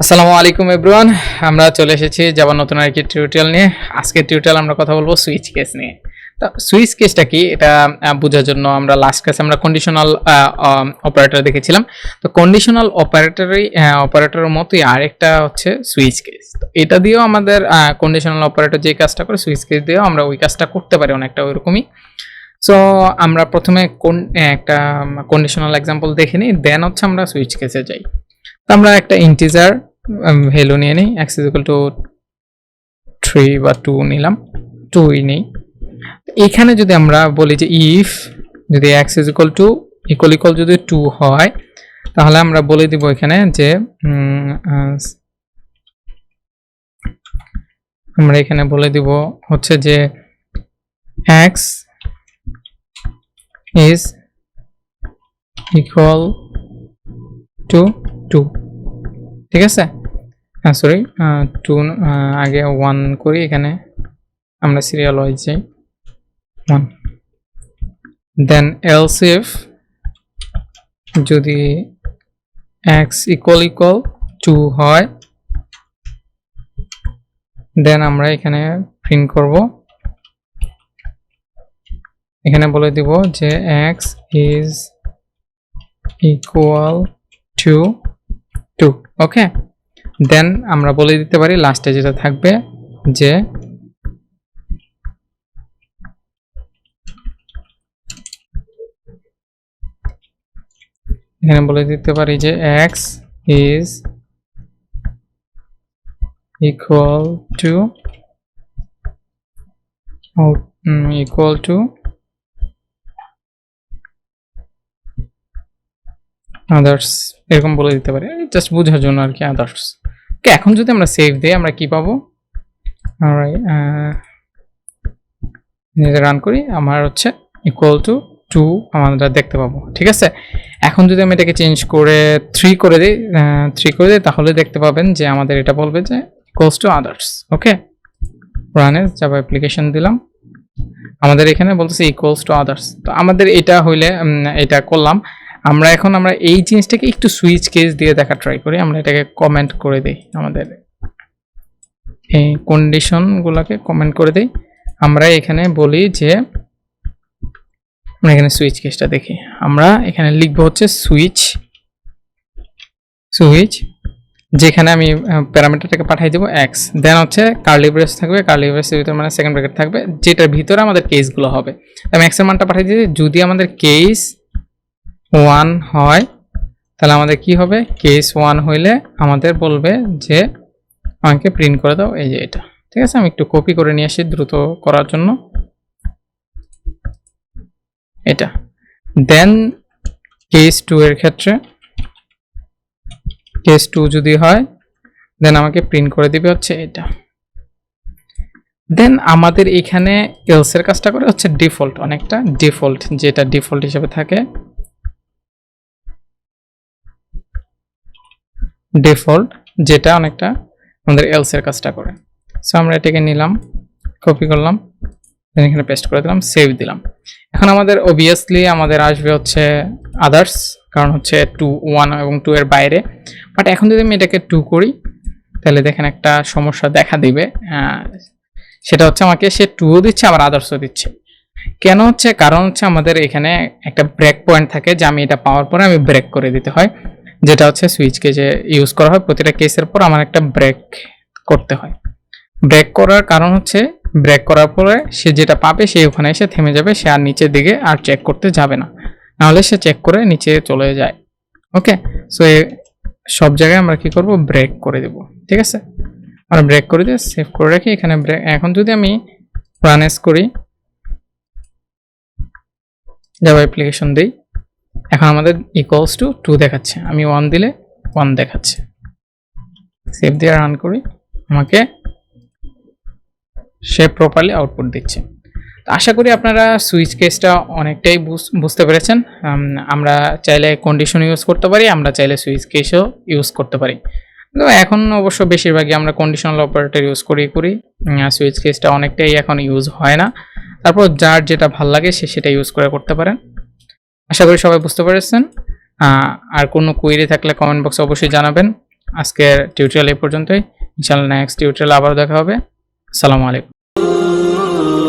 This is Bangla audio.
আসসালামু আলাইকুম এভরিওয়ান, আমরা চলে এসেছি জাভা নতুন আরেকটি টিউটোরিয়াল নিয়ে। আজকের টিউটোরিয়াল আমরা কথা বলবো সুইচ কেস নিয়ে। তো সুইচ কেসটা কি এটা বোঝার জন্য আমরা লাস্ট ক্লাসে আমরা কন্ডিশনাল অপারেটর দেখেছিলাম। তো কন্ডিশনাল অপারেটরের মতোই আরেকটা হচ্ছে সুইচ কেস। তো এটা দিয়েও আমাদের কন্ডিশনাল অপারেটর যে কাজটা করে সুইচ কেস দিয়েও আমরা ওই কাজটা করতে পারি অনেকটা ওইরকমই। সো আমরা প্রথমে একটা কন্ডিশনাল এক্সাম্পল দেখে নিই, দেন হচ্ছে আমরা সুইচ কেসে যাই। তো আমরা একটা ইন্টিজার ভ্যালু নিয়ে নিই, x = 3 বা 2 নিলাম, 2ই নেই। এখানে যদি আমরা বলি যে ইফ যদি x = যদি 2 হয়, তাহলে আমরা বলে দিব এখানে যে আমরা এখানে বলে দিব হচ্ছে যে x is equal to 2, ঠিক আছে। সরি 2 আগে 1 করি, এখানে আমরা সিরিয়াল ওয়াইজ যাই 1। দেন এলস ইফ যদি x = 2 হয়, দেন আমরা এখানে প্রিন্ট করব, এখানে বলে দিব যে x is equal to 2, ওকে। দেন আমরা বলে দিতে পারি লাস্টে যেটা থাকবে যে এখানে বলে দিতে পারি যে x is equal to others, এরকম বলে দিতে পারি জাস্ট বোঝার জন্য আর কি, আদার্স। ওকে, এখন যদি আমরা সেভ দিই আমরা কি পাবো, রান করি, আমার হচ্ছে = 2 আমরা দেখতে পাবো, ঠিক আছে। এখন যদি আমি এটাকে চেঞ্জ করে 3 করে দিই, তাহলে দেখতে পাবেন যে আমাদের এটা বলবে যে =others, ওকে। রান এজ জাভা অ্যাপ্লিকেশন দিলাম, আমাদের এখানে বলতেছে =others। তো আমাদের এটা হইলে এটা করলাম। আমরা এই জিনিসটাকে একটু সুইচ কেস দিয়ে দেখা ট্রাই করি। আমরা এটাকে কমেন্ট করে দেই, আমাদের এই কন্ডিশনগুলোকে কমেন্ট করে দেই। আমরা এখানে বলি যে আমরা এখানে সুইচ কেসটা দেখি, আমরা এখানে লিখব হচ্ছে সুইচ, যেখানে আমি প্যারামিটারটাকে পাঠিয়ে দেব x, দেন হচ্ছে কার্লি ব্রেস থাকবে, কার্লি ব্রেসের ভিতরে মানে সেকেন্ড ব্র্যাকেট থাকবে, যেটার ভিতরে আমাদের কেসগুলো হবে। আমি x এর মানটা পাঠিয়ে দিই, যদি আমাদের কেস 1 হয় তাহলে আমাদের কি হবে, কেস 1 হইলে আমাদের বলবে যে আমাকে প্রিন্ট করে দাও এই যে এটা, ঠিক আছে। আমি একটু কপি করে নিয়ে আসি দ্রুত করার জন্য এটা। দেন কেস 2 এর ক্ষেত্রে কেস 2 যদি হয় দেন আমাকে প্রিন্ট করে দিবে হচ্ছে এটা। দেন আমাদের এখানে এলস এর কাজটা করে হচ্ছে ডিফল্ট, অনেকটা ডিফল্ট, যেটা ডিফল্ট হিসেবে থাকে, ডিফল্ট যেটা অনেকটা আমাদের এলস এর কাজটা করে। সো আমরা এটাকে নিলাম, কপি করলাম, দেন এখানে পেস্ট করে দিলাম, সেভ দিলাম। এখন আমাদের অবভিয়াসলি আমাদের আসবে হচ্ছে আদার্স, কারণ হচ্ছে 2 1 এবং 2 এর বাইরে। বাট এখন যদি আমি এটাকে 2 করি তাহলে দেখেন একটা সমস্যা দেখা দিবে, সেটা হচ্ছে আমাকে সে 2ও দিচ্ছে আবার আদার্সও দিচ্ছে। কেন হচ্ছে, কারণ হচ্ছে আমাদের এখানে একটা ব্রেক পয়েন্ট থাকে যে আমি এটা পাওয়ার পরে আমি ব্রেক করে দিতে হয়, যেটা হচ্ছে সুইচ কেসে ইউজ করা হয়। প্রতিটা কেসের পর আমার একটা ব্রেক করতে হয়। ব্রেক করার কারণ হচ্ছে ব্রেক করার পরে সে যেটা পাবে সে ওখানে এসে থেমে যাবে, সে আর নিচের দিকে আর চেক করতে যাবে না, নাহলে সে চেক করে নিচে চলে যায়, ওকে। সো সব জায়গায় আমরা কি করব, ব্রেক করে দেব, ঠিক আছে। আমরা ব্রেক করে দিয়ে সেভ করে রাখি এখানে ব্রেক। এখন যদি আমি রান এজ করি, জাভা অ্যাপ্লিকেশন দেই, এখন আমাদের =2 দেখাচ্ছে, আমি 1 দিলে 1 দেখাচ্ছে। সেভ দিয়ে রান করি, আমাকে সে প্রপারলি আউটপুট দিচ্ছে। তো আশা করি আপনারা সুইচ কেসটা অনেকটাই বুঝতে পেরেছেন। আমরা চাইলে কন্ডিশন ইউজ করতে পারি, আমরা চাইলে সুইচ কেসও ইউজ করতে পারি। তো এখন অবশ্য বেশিরভাগই আমরা কন্ডিশনাল অপারেটর ইউজ করি, সুইচ কেসটা অনেকটাই এখন ইউজ হয় না। তারপর যার যেটা ভাল লাগে সে সেটা ইউজ করতে পারেন। আশা করি সবাই বুঝতে পেরেছেন। আর কোনো কোয়েরি থাকলে কমেন্ট বক্সে অবশ্যই জানাবেন। আজকের টিউটোরিয়াল এই পর্যন্তই। ইনশাআল্লাহ নেক্সট টিউটোরিয়াল আবার দেখা হবে। আসসালামু আলাইকুম।